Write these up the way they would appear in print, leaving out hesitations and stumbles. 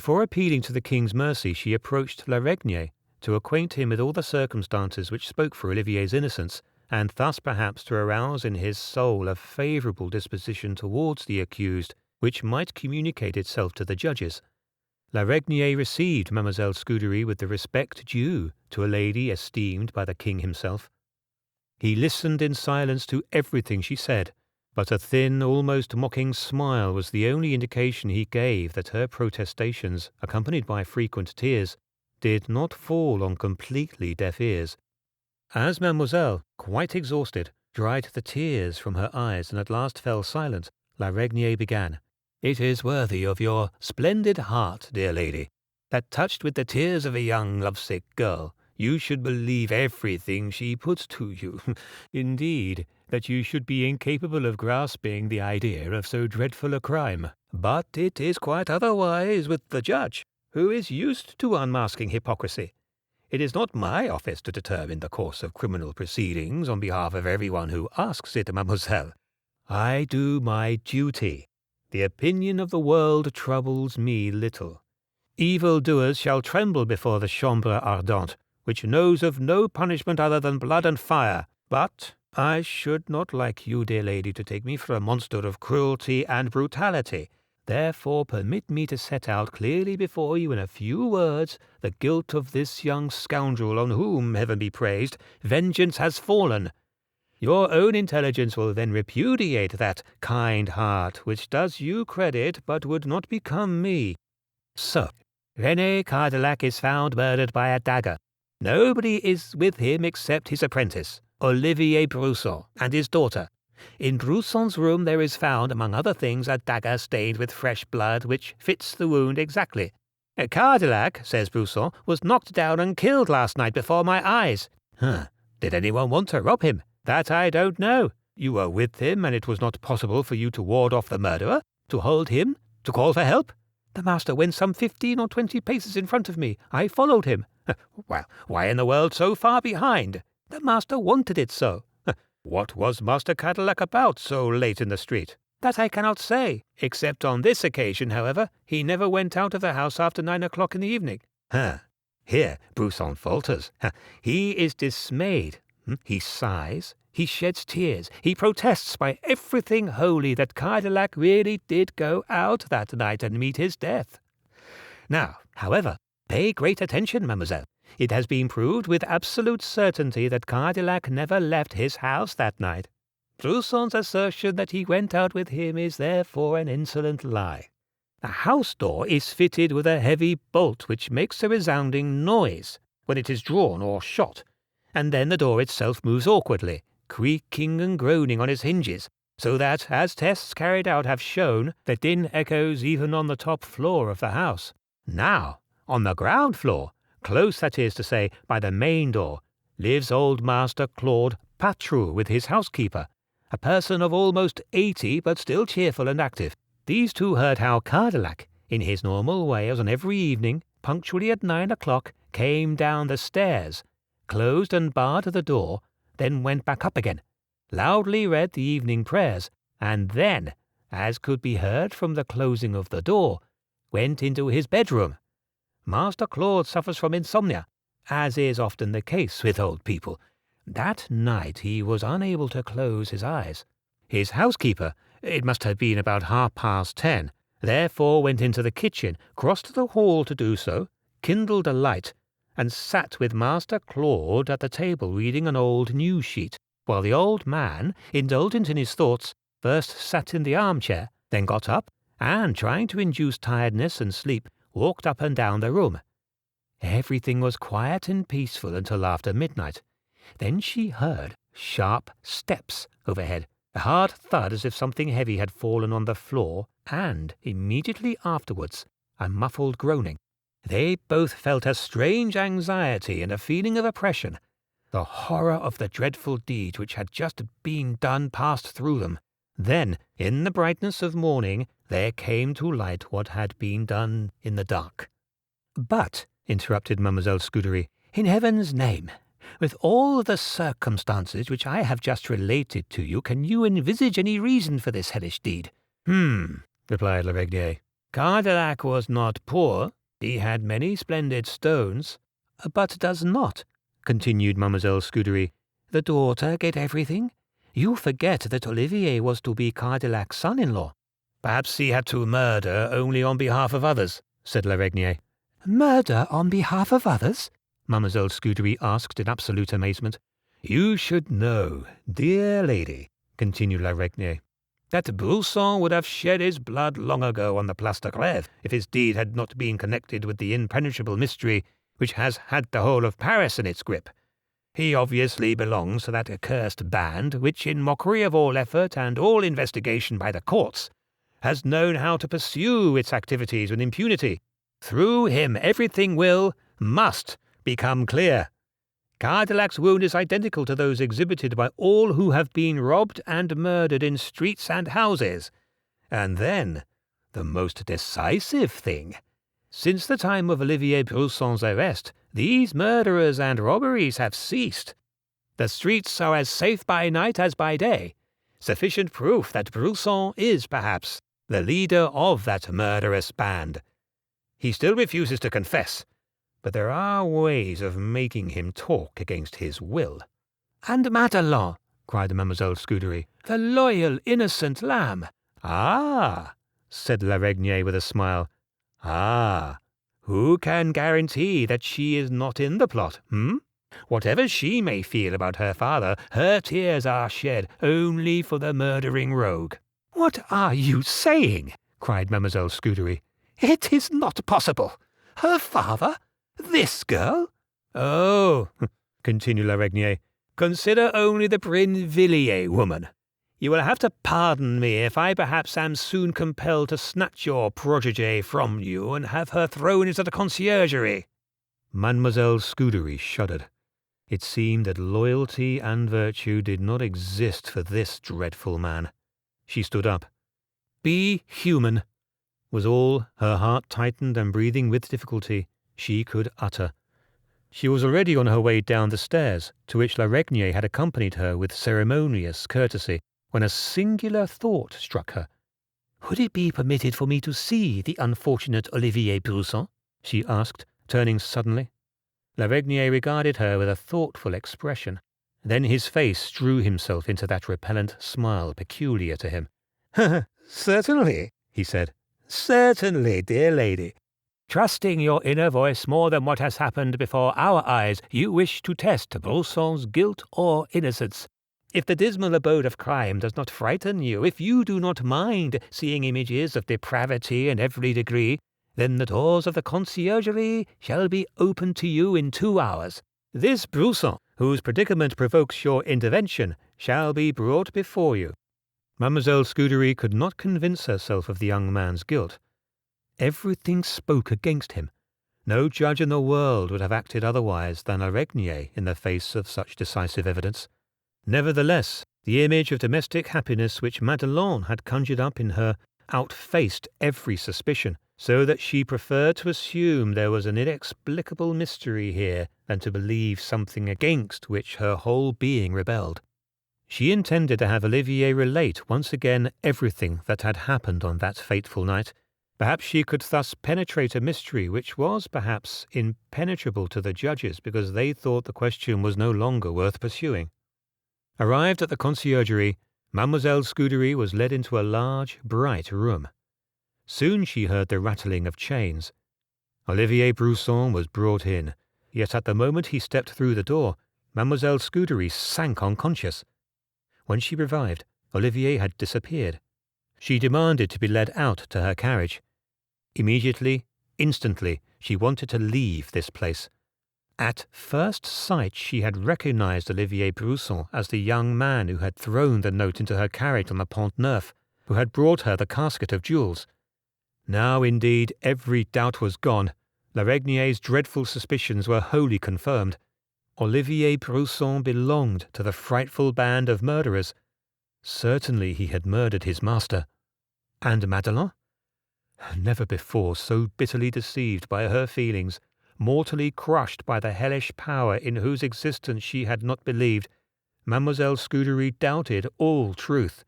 Before appealing to the king's mercy, she approached La Regnier to acquaint him with all the circumstances which spoke for Olivier's innocence, and thus perhaps to arouse in his soul a favourable disposition towards the accused, which might communicate itself to the judges. La Regnier received Mademoiselle Scudery with the respect due to a lady esteemed by the king himself. He listened in silence to everything she said, but a thin, almost mocking smile was the only indication he gave that her protestations, accompanied by frequent tears, did not fall on completely deaf ears. As Mademoiselle, quite exhausted, dried the tears from her eyes and at last fell silent, La Regnier began. "It is worthy of your splendid heart, dear lady, that touched with the tears of a young lovesick girl, you should believe everything she puts to you. Indeed, that you should be incapable of grasping the idea of so dreadful a crime. But it is quite otherwise with the judge, who is used to unmasking hypocrisy. It is not my office to determine the course of criminal proceedings on behalf of everyone who asks it, mademoiselle. I do my duty. The opinion of the world troubles me little. Evil-doers shall tremble before the chambre ardente, which knows of no punishment other than blood and fire. But I should not like you, dear lady, to take me for a monster of cruelty and brutality. Therefore permit me to set out clearly before you in a few words the guilt of this young scoundrel on whom, heaven be praised, vengeance has fallen. Your own intelligence will then repudiate that kind heart which does you credit but would not become me. So, René Cardillac is found murdered by a dagger. Nobody is with him except his apprentice, Olivier Brousson, and his daughter. In Brousson's room there is found, among other things, a dagger stained with fresh blood which fits the wound exactly. Cardillac, says Brousson, was knocked down and killed last night before my eyes. Did anyone want to rob him? That I don't know. You were with him, and it was not possible for you to ward off the murderer, to hold him, to call for help? The master went some 15 or 20 paces in front of me. I followed him. Well, why in the world so far behind? The master wanted it so. What was Master Cardillac about so late in the street? That I cannot say. Except on this occasion, however, he never went out of the house after 9 o'clock in the evening. Here Brousson falters. He is dismayed. He sighs, he sheds tears, he protests by everything holy that Cardillac really did go out that night and meet his death. Now, however, pay great attention, mademoiselle. It has been proved with absolute certainty that Cardillac never left his house that night. Brousson's assertion that he went out with him is therefore an insolent lie. The house door is fitted with a heavy bolt which makes a resounding noise when it is drawn or shot, and then the door itself moves awkwardly, creaking and groaning on its hinges, so that, as tests carried out have shown, the din echoes even on the top floor of the house. Now, on the ground floor, close, that is to say, by the main door, lives old Master Claude Patru with his housekeeper, a person of almost 80 but still cheerful and active. These two heard how Cardillac, in his normal way as on every evening, punctually at 9 o'clock, came down the stairs, closed and barred the door, then went back up again, loudly read the evening prayers, and then, as could be heard from the closing of the door, went into his bedroom. Master Claude suffers from insomnia, as is often the case with old people. That night he was unable to close his eyes. His housekeeper, it must have been about 10:30, therefore went into the kitchen, crossed the hall to do so, kindled a light, and sat with Master Claude at the table reading an old news sheet, while the old man, indulgent in his thoughts, first sat in the armchair, then got up, and, trying to induce tiredness and sleep, walked up and down the room. Everything was quiet and peaceful until after midnight. Then she heard sharp steps overhead, a hard thud as if something heavy had fallen on the floor, and, immediately afterwards, a muffled groaning. They both felt a strange anxiety and a feeling of oppression. The horror of the dreadful deed which had just been done passed through them. Then, in the brightness of morning, there came to light what had been done in the dark. But, interrupted Mademoiselle Scudery, in heaven's name, with all the circumstances which I have just related to you, can you envisage any reason for this hellish deed? Replied La Regnier. Cardillac was not poor. He had many splendid stones. But does not, continued Mademoiselle Scudery, the daughter get everything? You forget that Olivier was to be Cardillac's son-in-law. Perhaps he had to murder only on behalf of others, said La Regnier. Murder on behalf of others? Mademoiselle Scudery asked in absolute amazement. You should know, dear lady, continued La Regnier, that Brusson would have shed his blood long ago on the Place de Grève if his deed had not been connected with the impenetrable mystery which has had the whole of Paris in its grip. He obviously belongs to that accursed band which, in mockery of all effort and all investigation by the courts, has known how to pursue its activities with impunity. Through him everything must become clear. Cardillac's wound is identical to those exhibited by all who have been robbed and murdered in streets and houses. And then, the most decisive thing. Since the time of Olivier Brusson's arrest, these murderers and robberies have ceased. The streets are as safe by night as by day. Sufficient proof that Brusson is, perhaps, the leader of that murderous band. He still refuses to confess, but there are ways of making him talk against his will. And Madelon, cried Mademoiselle Scudery, the loyal, innocent lamb. Ah, said La Regnier with a smile. Ah, who can guarantee that she is not in the plot, Whatever she may feel about her father, her tears are shed only for the murdering rogue. What are you saying? Cried Mademoiselle Scudery. It is not possible. Her father? This girl? Oh, continued La Regnier, consider only the Brinvilliers woman. You will have to pardon me if I perhaps am soon compelled to snatch your protégée from you and have her thrown into the conciergerie. Mademoiselle Scudery shuddered. It seemed that loyalty and virtue did not exist for this dreadful man. She stood up. Be human, was all, her heart tightened and breathing with difficulty, she could utter. She was already on her way down the stairs, to which La Regnier had accompanied her with ceremonious courtesy, when a singular thought struck her. Would it be permitted for me to see the unfortunate Olivier Brusson? She asked, turning suddenly. La Regnier regarded her with a thoughtful expression. Then his face drew himself into that repellent smile peculiar to him. Certainly, he said. Certainly, dear lady. Trusting your inner voice more than what has happened before our eyes, you wish to test Brusson's guilt or innocence. If the dismal abode of crime does not frighten you, if you do not mind seeing images of depravity in every degree, then the doors of the conciergerie shall be opened to you in 2 hours. This Brusson, whose predicament provokes your intervention, shall be brought before you. Mademoiselle Scudery could not convince herself of the young man's guilt. Everything spoke against him. No judge in the world would have acted otherwise than La Regnier in the face of such decisive evidence. Nevertheless, the image of domestic happiness which Madelon had conjured up in her outfaced every suspicion, so that she preferred to assume there was an inexplicable mystery here than to believe something against which her whole being rebelled. She intended to have Olivier relate once again everything that had happened on that fateful night. Perhaps she could thus penetrate a mystery which was perhaps impenetrable to the judges because they thought the question was no longer worth pursuing. Arrived at the conciergerie, Mademoiselle Scudery was led into a large, bright room. Soon she heard the rattling of chains. Olivier Brusson was brought in, yet at the moment he stepped through the door, Mademoiselle Scudery sank unconscious. When she revived, Olivier had disappeared. She demanded to be led out to her carriage. Immediately, instantly, she wanted to leave this place. At first sight she had recognized Olivier Brusson as the young man who had thrown the note into her carriage on the Pont Neuf, who had brought her the casket of jewels. Now, indeed, every doubt was gone. La Regnier's dreadful suspicions were wholly confirmed. Olivier Brusson belonged to the frightful band of murderers. Certainly he had murdered his master. And Madelon? Never before so bitterly deceived by her feelings, mortally crushed by the hellish power in whose existence she had not believed, Mademoiselle Scudery doubted all truth.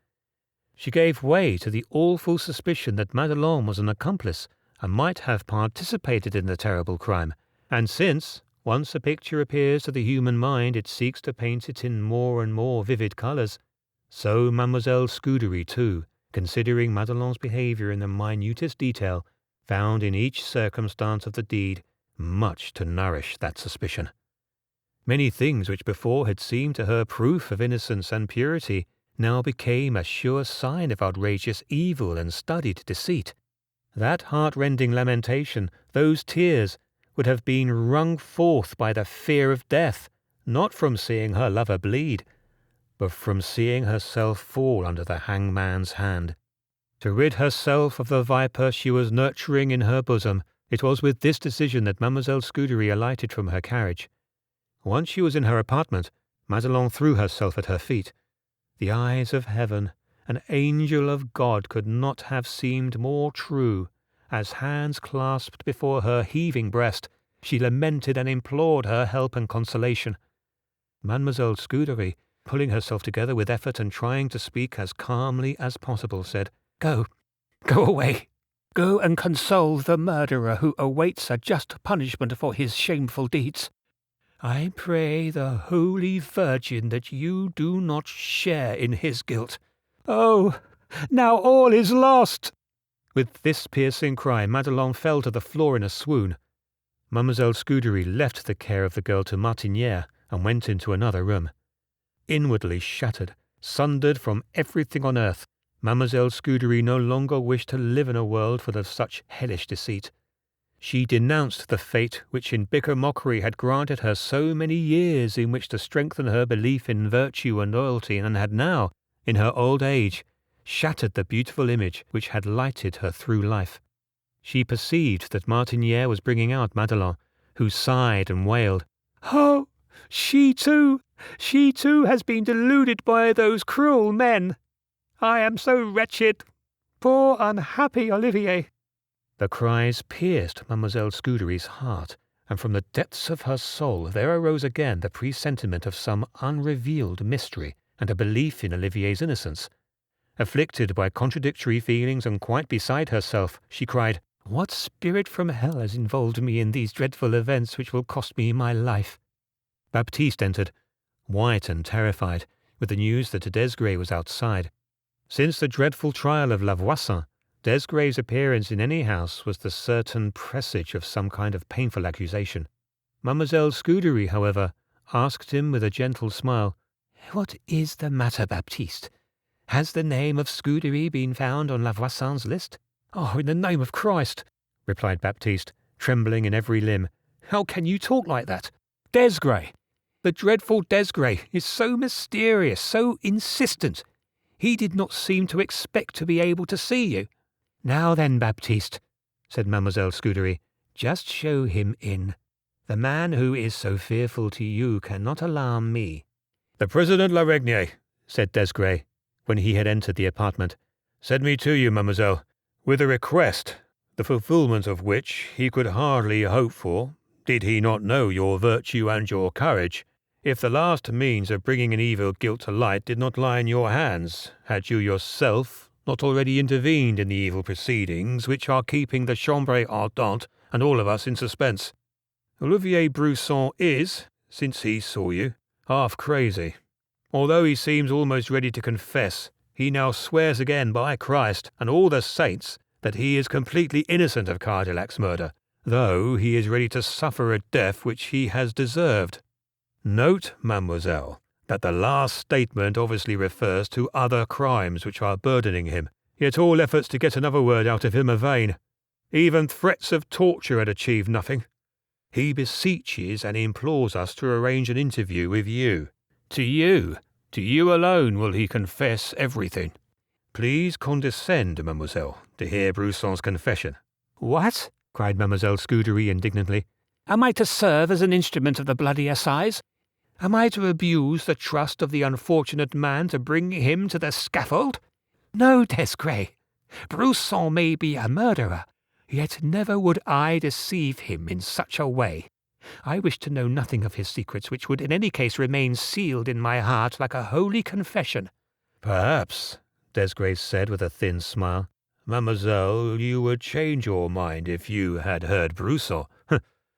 She gave way to the awful suspicion that Madelon was an accomplice and might have participated in the terrible crime, and since, once a picture appears to the human mind, it seeks to paint it in more and more vivid colours, so Mademoiselle Scudery, too, considering Madelon's behaviour in the minutest detail, found in each circumstance of the deed much to nourish that suspicion. Many things which before had seemed to her proof of innocence and purity now became a sure sign of outrageous evil and studied deceit. That heart-rending lamentation, those tears, would have been wrung forth by the fear of death, not from seeing her lover bleed, but from seeing herself fall under the hangman's hand. To rid herself of the viper she was nurturing in her bosom, it was with this decision that Mademoiselle Scudery alighted from her carriage. Once she was in her apartment, Madelon threw herself at her feet. The eyes of heaven, an angel of God, could not have seemed more true, as hands clasped before her heaving breast, she lamented and implored her help and consolation. Mademoiselle Scudery, pulling herself together with effort and trying to speak as calmly as possible, said, "Go away. Go and console the murderer who awaits a just punishment for his shameful deeds. I pray the Holy Virgin that you do not share in his guilt. Oh, now all is lost!" With this piercing cry, Madelon fell to the floor in a swoon. Mademoiselle Scudery left the care of the girl to Martinière and went into another room. Inwardly shattered, sundered from everything on earth, Mademoiselle Scudery no longer wished to live in a world full of such hellish deceit. She denounced the fate which in bitter mockery had granted her so many years in which to strengthen her belief in virtue and loyalty, and had now, in her old age, shattered the beautiful image which had lighted her through life. She perceived that Martinière was bringing out Madelon, who sighed and wailed, "Oh, she too has been deluded by those cruel men. I am so wretched. Poor unhappy Olivier." The cries pierced Mademoiselle Scudery's heart, and from the depths of her soul there arose again the presentiment of some unrevealed mystery and a belief in Olivier's innocence. Afflicted by contradictory feelings and quite beside herself, she cried, "What spirit from hell has involved me in these dreadful events which will cost me my life?" Baptiste entered, white and terrified, with the news that Desgrais was outside. Since the dreadful trial of La Voisin, Desgrais' appearance in any house was the certain presage of some kind of painful accusation. Mademoiselle Scudery, however, asked him with a gentle smile, "What is the matter, Baptiste? Has the name of Scudery been found on La Voisin's list?" "Oh, in the name of Christ," replied Baptiste, trembling in every limb, "how can you talk like that? Desgrais! The dreadful Desgrais is so mysterious, so insistent. He did not seem to expect to be able to see you." "Now then, Baptiste," said Mademoiselle Scudery, "just show him in. The man who is so fearful to you cannot alarm me." "The President Larigny," said Desgrais, when he had entered the apartment, "sent me to you, mademoiselle, with a request, the fulfilment of which he could hardly hope for, did he not know your virtue and your courage. If the last means of bringing an evil guilt to light did not lie in your hands, had you yourself not already intervened in the evil proceedings which are keeping the Chambre Ardente and all of us in suspense. Olivier Broussson is, since he saw you, half crazy. Although he seems almost ready to confess, he now swears again by Christ and all the saints that he is completely innocent of Cardilac's murder, though he is ready to suffer a death which he has deserved. Note, mademoiselle, that the last statement obviously refers to other crimes which are burdening him, yet all efforts to get another word out of him are vain. Even threats of torture had achieved nothing. He beseeches and implores us to arrange an interview with you. To you alone will he confess everything. Please condescend, mademoiselle, to hear Brousson's confession." "What?" cried Mademoiselle Scudery indignantly. "Am I to serve as an instrument of the bloody assize? Am I to abuse the trust of the unfortunate man to bring him to the scaffold? No, Desgrais. Broussson may be a murderer, yet never would I deceive him in such a way. I wish to know nothing of his secrets, which would in any case remain sealed in my heart like a holy confession." "Perhaps," Desgrais said with a thin smile. Mademoiselle, you would change your mind if you had heard Broussard.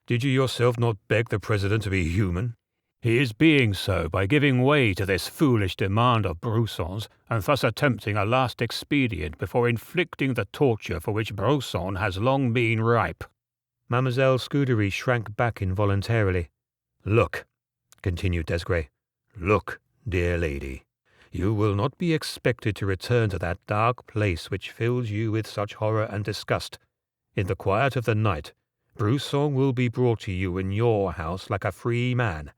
Did you yourself not beg the president to be human? He is being so by giving way to this foolish demand of Brousson's, and thus attempting a last expedient before inflicting the torture for which Broussson has long been ripe. Mademoiselle Scudery shrank back involuntarily. Look, continued Desgrais, look, dear lady. You will not be expected to return to that dark place which fills you with such horror and disgust. In the quiet of the night, Broussson will be brought to you in your house like a free man.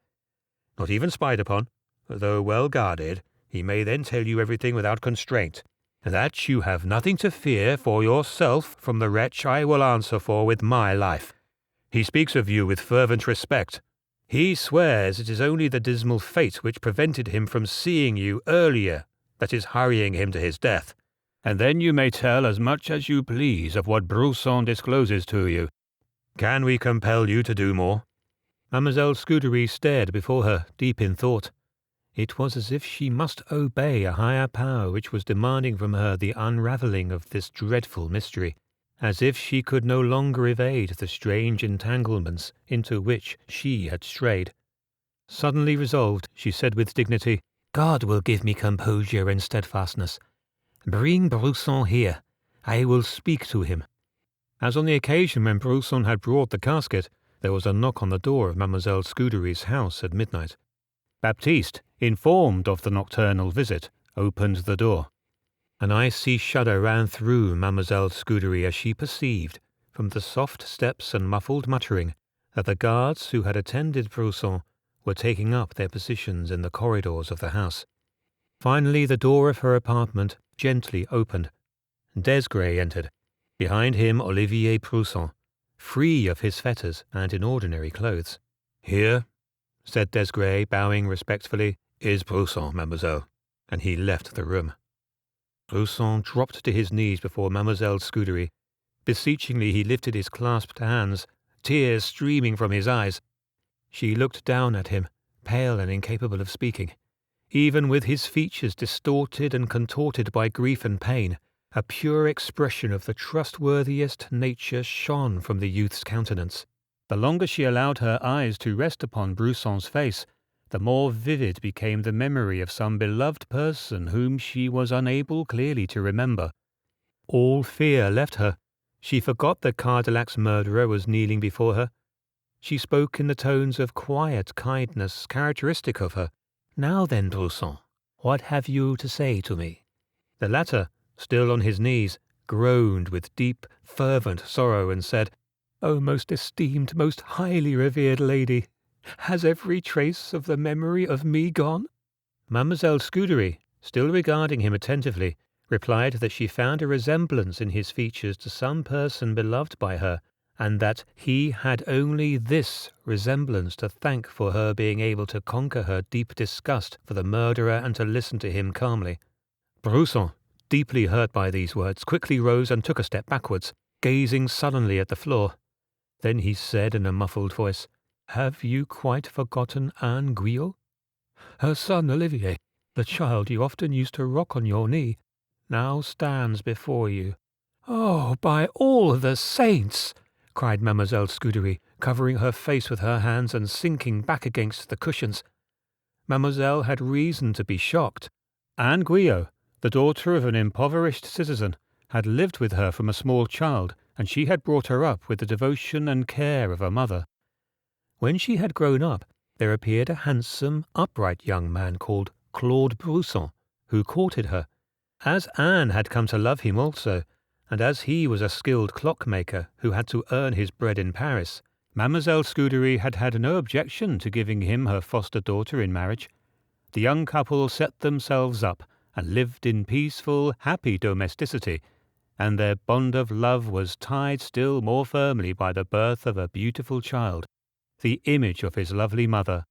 Not even spied upon, though well guarded, he may then tell you everything without constraint. That you have nothing to fear for yourself from the wretch I will answer for with my life. He speaks of you with fervent respect. He swears it is only the dismal fate which prevented him from seeing you earlier that is hurrying him to his death. And then you may tell as much as you please of what Broussson discloses to you. Can we compel you to do more? Mademoiselle Scudery stared before her, deep in thought. It was as if she must obey a higher power which was demanding from her the unravelling of this dreadful mystery, as if she could no longer evade the strange entanglements into which she had strayed. Suddenly resolved, she said with dignity, "God will give me composure and steadfastness. Bring Broussson here. I will speak to him." As on the occasion when Broussson had brought the casket, there was a knock on the door of Mademoiselle Scudery's house at midnight. Baptiste, informed of the nocturnal visit, opened the door. An icy shudder ran through Mademoiselle Scudery as she perceived, from the soft steps and muffled muttering, that the guards who had attended Broussson were taking up their positions in the corridors of the house. Finally the door of her apartment gently opened. Desgrais entered. Behind him Olivier Broussson, free of his fetters and in ordinary clothes. "Here," said Desgrais, bowing respectfully, "is Broussson, mademoiselle," and he left the room. Broussson dropped to his knees before Mademoiselle Scudery. Beseechingly he lifted his clasped hands, tears streaming from his eyes. She looked down at him, pale and incapable of speaking. Even with his features distorted and contorted by grief and pain, a pure expression of the trustworthiest nature shone from the youth's countenance. The longer she allowed her eyes to rest upon Brousson's face, the more vivid became the memory of some beloved person whom she was unable clearly to remember. All fear left her. She forgot that Cardilac's murderer was kneeling before her. She spoke in the tones of quiet kindness characteristic of her. "Now then, Broussson, what have you to say to me?" The latter, still on his knees, groaned with deep, fervent sorrow and said, "O most esteemed, most highly revered lady, has every trace of the memory of me gone?" Mademoiselle Scudery, still regarding him attentively, replied that she found a resemblance in his features to some person beloved by her, and that he had only this resemblance to thank for her being able to conquer her deep disgust for the murderer and to listen to him calmly. Broussson, deeply hurt by these words, quickly rose and took a step backwards, gazing sullenly at the floor. Then he said in a muffled voice, "Have you quite forgotten Anne Guyot? Her son Olivier, the child you often used to rock on your knee, now stands before you." "Oh, by all the saints!" cried Mademoiselle Scudery, covering her face with her hands and sinking back against the cushions. Mademoiselle had reason to be shocked. Anne Guyot, the daughter of an impoverished citizen, had lived with her from a small child, and she had brought her up with the devotion and care of a mother. When she had grown up, there appeared a handsome, upright young man called Claude Broussson, who courted her. As Anne had come to love him also, and as he was a skilled clockmaker who had to earn his bread in Paris, Mademoiselle Scudery had had no objection to giving him her foster daughter in marriage. The young couple set themselves up and lived in peaceful, happy domesticity, and their bond of love was tied still more firmly by the birth of a beautiful child, the image of his lovely mother.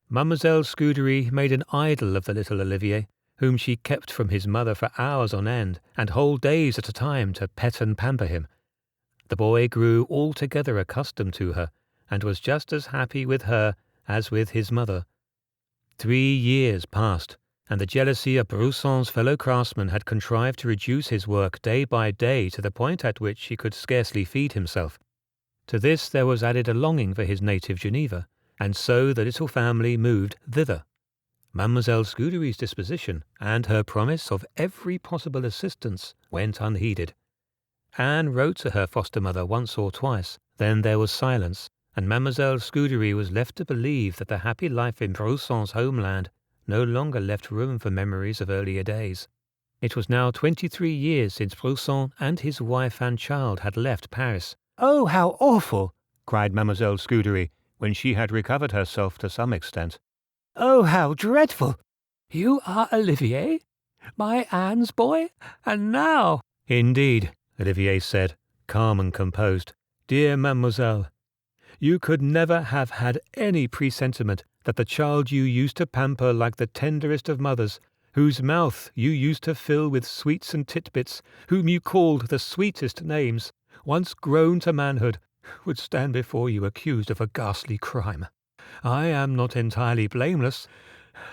Mademoiselle Scudery made an idol of the little Olivier, whom she kept from his mother for hours on end, and whole days at a time to pet and pamper him. The boy grew altogether accustomed to her, and was just as happy with her as with his mother. 3 years passed, and the jealousy of Brousson's fellow craftsmen had contrived to reduce his work day by day to the point at which he could scarcely feed himself. To this there was added a longing for his native Geneva, and so the little family moved thither. Mademoiselle Scudery's disposition, and her promise of every possible assistance, went unheeded. Anne wrote to her foster-mother once or twice, then there was silence, and Mademoiselle Scudery was left to believe that the happy life in Brousson's homeland no longer left room for memories of earlier days. It was now 23 years since Brousson and his wife and child had left Paris. "Oh, how awful!" cried Mademoiselle Scudery, when she had recovered herself to some extent. "Oh, how dreadful! You are Olivier, my Anne's boy, and now—" "Indeed," Olivier said, calm and composed. "Dear mademoiselle, you could never have had any presentiment that the child you used to pamper like the tenderest of mothers, whose mouth you used to fill with sweets and titbits, whom you called the sweetest names, once grown to manhood, would stand before you accused of a ghastly crime. I am not entirely blameless.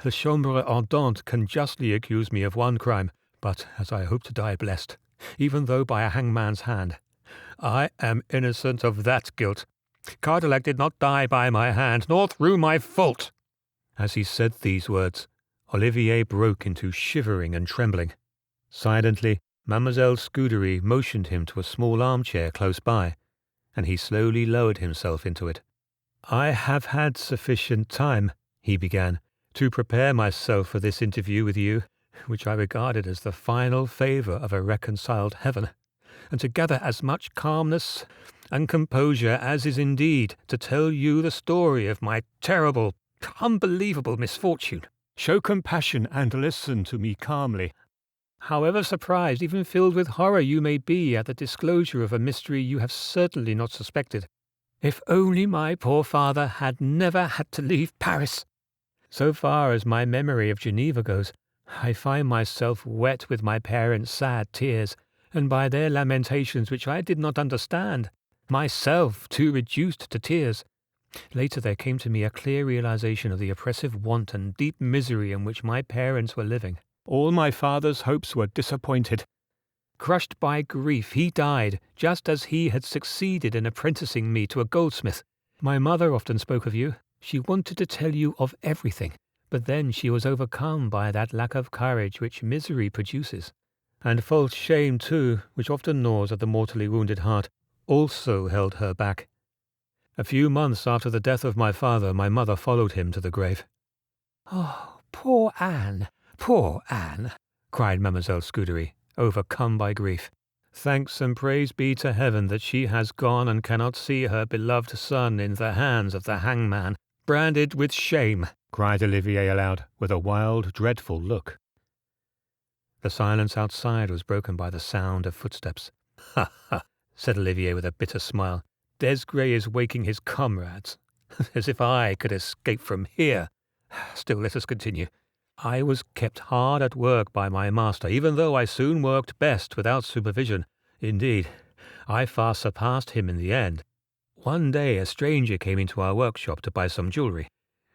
The Chambre Ardente can justly accuse me of one crime, but as I hope to die blessed, even though by a hangman's hand, I am innocent of that guilt. Cardillac did not die by my hand, nor through my fault." As he said these words, Olivier broke into shivering and trembling. Silently, Mademoiselle Scudery motioned him to a small armchair close by, and he slowly lowered himself into it. "I have had sufficient time," he began, "to prepare myself for this interview with you, which I regarded as the final favour of a reconciled heaven, and to gather as much calmness and composure as is indeed to tell you the story of my terrible, unbelievable misfortune. Show compassion and listen to me calmly. However surprised, even filled with horror you may be at the disclosure of a mystery you have certainly not suspected. If only my poor father had never had to leave Paris! So far as my memory of Geneva goes, I find myself wet with my parents' sad tears, and by their lamentations which I did not understand, myself too reduced to tears. Later there came to me a clear realization of the oppressive want and deep misery in which my parents were living. All my father's hopes were disappointed. Crushed by grief, he died, just as he had succeeded in apprenticing me to a goldsmith. My mother often spoke of you. She wanted to tell you of everything, but then she was overcome by that lack of courage which misery produces. And false shame, too, which often gnaws at the mortally wounded heart, also held her back. A few months after the death of my father, my mother followed him to the grave." "Oh, poor Anne, cried Mademoiselle Scudery, overcome by grief. "Thanks and praise be to heaven that she has gone and cannot see her beloved son in the hands of the hangman, branded with shame," cried Olivier aloud, with a wild, dreadful look. The silence outside was broken by the sound of footsteps. "Ha, ha," said Olivier with a bitter smile. "Desgrais is waking his comrades. As if I could escape from here. Still, let us continue. I was kept hard at work by my master, even though I soon worked best without supervision. Indeed, I far surpassed him in the end. One day a stranger came into our workshop to buy some jewellery.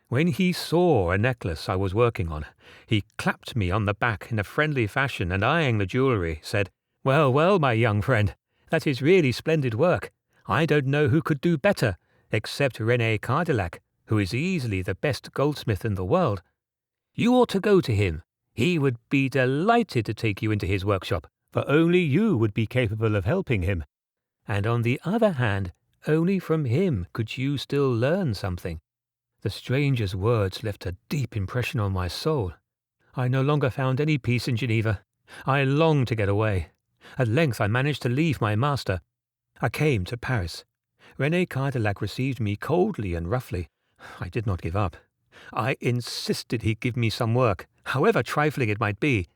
When he saw a necklace I was working on, he clapped me on the back in a friendly fashion, and eyeing the jewellery, said, "Well, well, my young friend, that is really splendid work. I don't know who could do better, except René Cardillac, who is easily the best goldsmith in the world. You ought to go to him. He would be delighted to take you into his workshop, for only you would be capable of helping him. And on the other hand, only from him could you still learn something." The stranger's words left a deep impression on my soul. I no longer found any peace in Geneva. I longed to get away. At length I managed to leave my master. I came to Paris. René Cardillac received me coldly and roughly. I did not give up. I insisted he give me some work, however trifling it might be.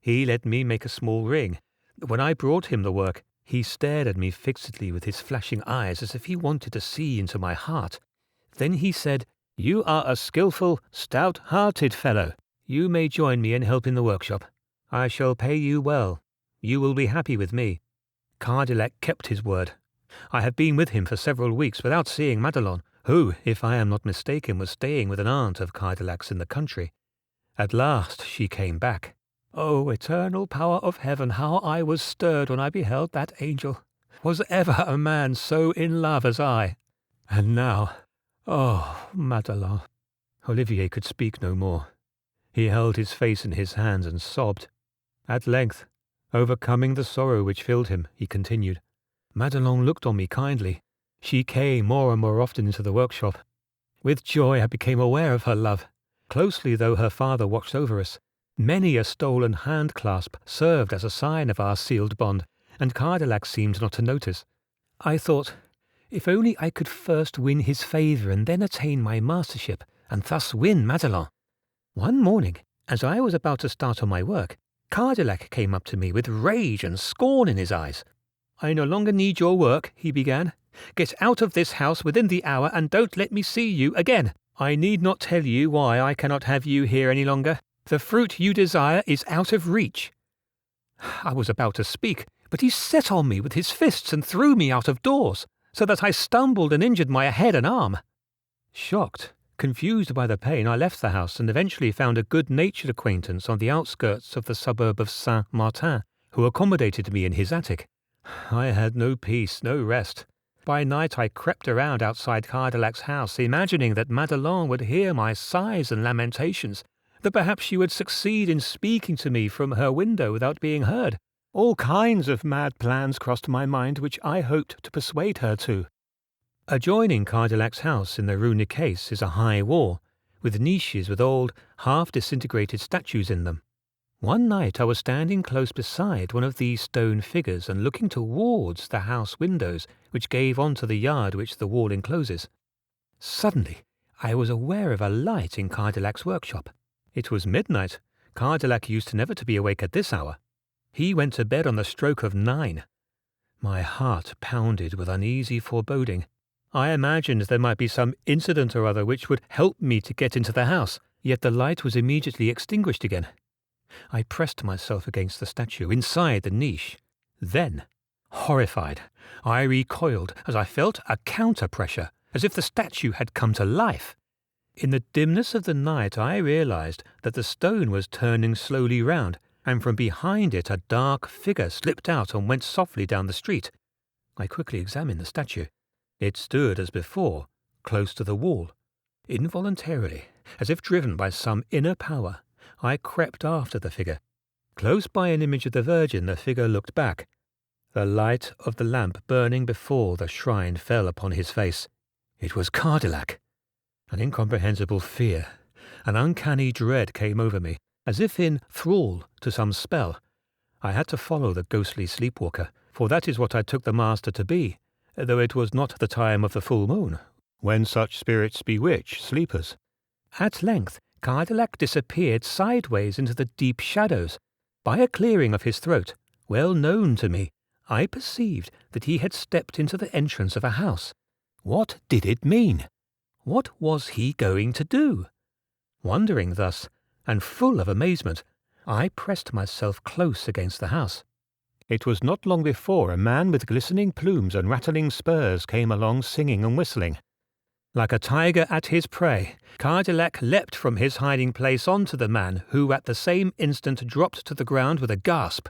He let me make a small ring. When I brought him the work, he stared at me fixedly with his flashing eyes as if he wanted to see into my heart. Then he said, "You are a skilful, stout-hearted fellow. You may join me and help in the workshop. I shall pay you well. You will be happy with me." Cardillac kept his word. I have been with him for several weeks without seeing Madelon, who, if I am not mistaken, was staying with an aunt of Cardillac's in the country. At last she came back. Oh, eternal power of heaven, how I was stirred when I beheld that angel! Was ever a man so in love as I? And now, oh, Madeline! Olivier could speak no more. He held his face in his hands and sobbed. At length, overcoming the sorrow which filled him, he continued. Madeline looked on me kindly. She came more and more often into the workshop. With joy I became aware of her love. Closely though her father watched over us, many a stolen hand-clasp served as a sign of our sealed bond, and Cardillac seemed not to notice. I thought, if only I could first win his favour and then attain my mastership, and thus win Madeline. One morning, as I was about to start on my work, Cardillac came up to me with rage and scorn in his eyes. I no longer need your work, he began. Get out of this house within the hour and don't let me see you again. I need not tell you why I cannot have you here any longer. The fruit you desire is out of reach. I was about to speak, but he set on me with his fists and threw me out of doors, so that I stumbled and injured my head and arm. Shocked, confused by the pain, I left the house and eventually found a good-natured acquaintance on the outskirts of the suburb of Saint-Martin, who accommodated me in his attic. I had no peace, no rest. By night I crept around outside Cardillac's house, imagining that Madeline would hear my sighs and lamentations, that perhaps she would succeed in speaking to me from her window without being heard. All kinds of mad plans crossed my mind which I hoped to persuade her to. Adjoining Cardillac's house in the Rue Nicaise is a high wall, with niches with old, half-disintegrated statues in them. One night I was standing close beside one of these stone figures and looking towards the house windows which gave onto the yard which the wall encloses. Suddenly I was aware of a light in Cardillac's workshop. It was midnight. Cardillac used never to be awake at this hour. He went to bed on the stroke of 9. My heart pounded with uneasy foreboding. I imagined there might be some incident or other which would help me to get into the house, yet the light was immediately extinguished again. I pressed myself against the statue, inside the niche. Then, horrified, I recoiled as I felt a counter-pressure, as if the statue had come to life. In the dimness of the night I realized that the stone was turning slowly round, and from behind it a dark figure slipped out and went softly down the street. I quickly examined the statue. It stood as before, close to the wall. Involuntarily, as if driven by some inner power, I crept after the figure. Close by an image of the Virgin, the figure looked back. The light of the lamp burning before the shrine fell upon his face. It was Cardillac. An incomprehensible fear, an uncanny dread came over me, as if in thrall to some spell. I had to follow the ghostly sleepwalker, for that is what I took the master to be, though it was not the time of the full moon, when such spirits bewitch sleepers. At length, Cardillac disappeared sideways into the deep shadows. By a clearing of his throat, well known to me, I perceived that he had stepped into the entrance of a house. What did it mean? What was he going to do? Wondering thus, and full of amazement, I pressed myself close against the house. It was not long before a man with glistening plumes and rattling spurs came along singing and whistling. Like a tiger at his prey, Cardillac leapt from his hiding place onto the man, who at the same instant dropped to the ground with a gasp.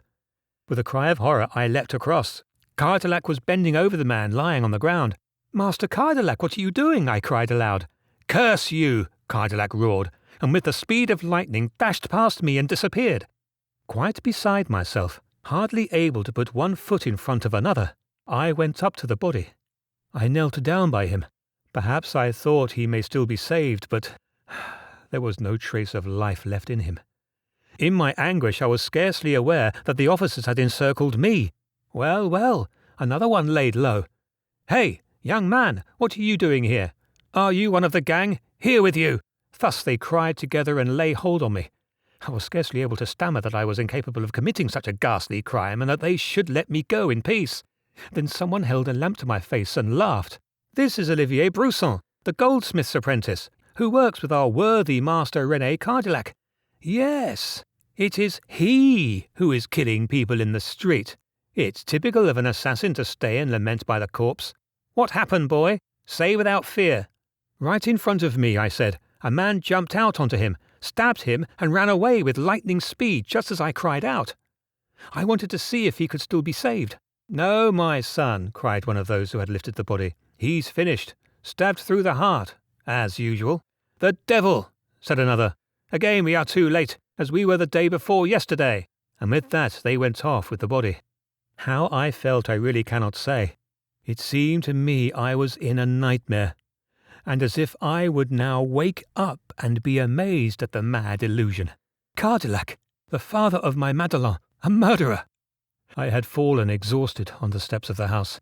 With a cry of horror I leapt across. Cardillac was bending over the man lying on the ground. "Master Cardillac, what are you doing?" I cried aloud. "Curse you!" Cardillac roared, and with the speed of lightning dashed past me and disappeared. Quite beside myself, hardly able to put one foot in front of another, I went up to the body. I knelt down by him. Perhaps I thought he may still be saved, but there was no trace of life left in him. In my anguish I was scarcely aware that the officers had encircled me. Well, well, another one laid low. "Hey, young man, what are you doing here? Are you one of the gang? Here with you!" Thus they cried together and lay hold on me. I was scarcely able to stammer that I was incapable of committing such a ghastly crime and that they should let me go in peace. Then someone held a lamp to my face and laughed. "This is Olivier Brousson, the goldsmith's apprentice, who works with our worthy master René Cardillac. Yes, it is he who is killing people in the street. It's typical of an assassin to stay and lament by the corpse. What happened, boy? Say without fear." Right in front of me, I said, a man jumped out onto him, stabbed him, and ran away with lightning speed just as I cried out. I wanted to see if he could still be saved. No, my son, cried one of those who had lifted the body. He's finished, stabbed through the heart, as usual. The devil, said another. Again we are too late, as we were the day before yesterday. And with that they went off with the body. How I felt I really cannot say. It seemed to me I was in a nightmare, and as if I would now wake up and be amazed at the mad illusion. Cardillac, the father of my Madelon, a murderer! I had fallen exhausted on the steps of the house.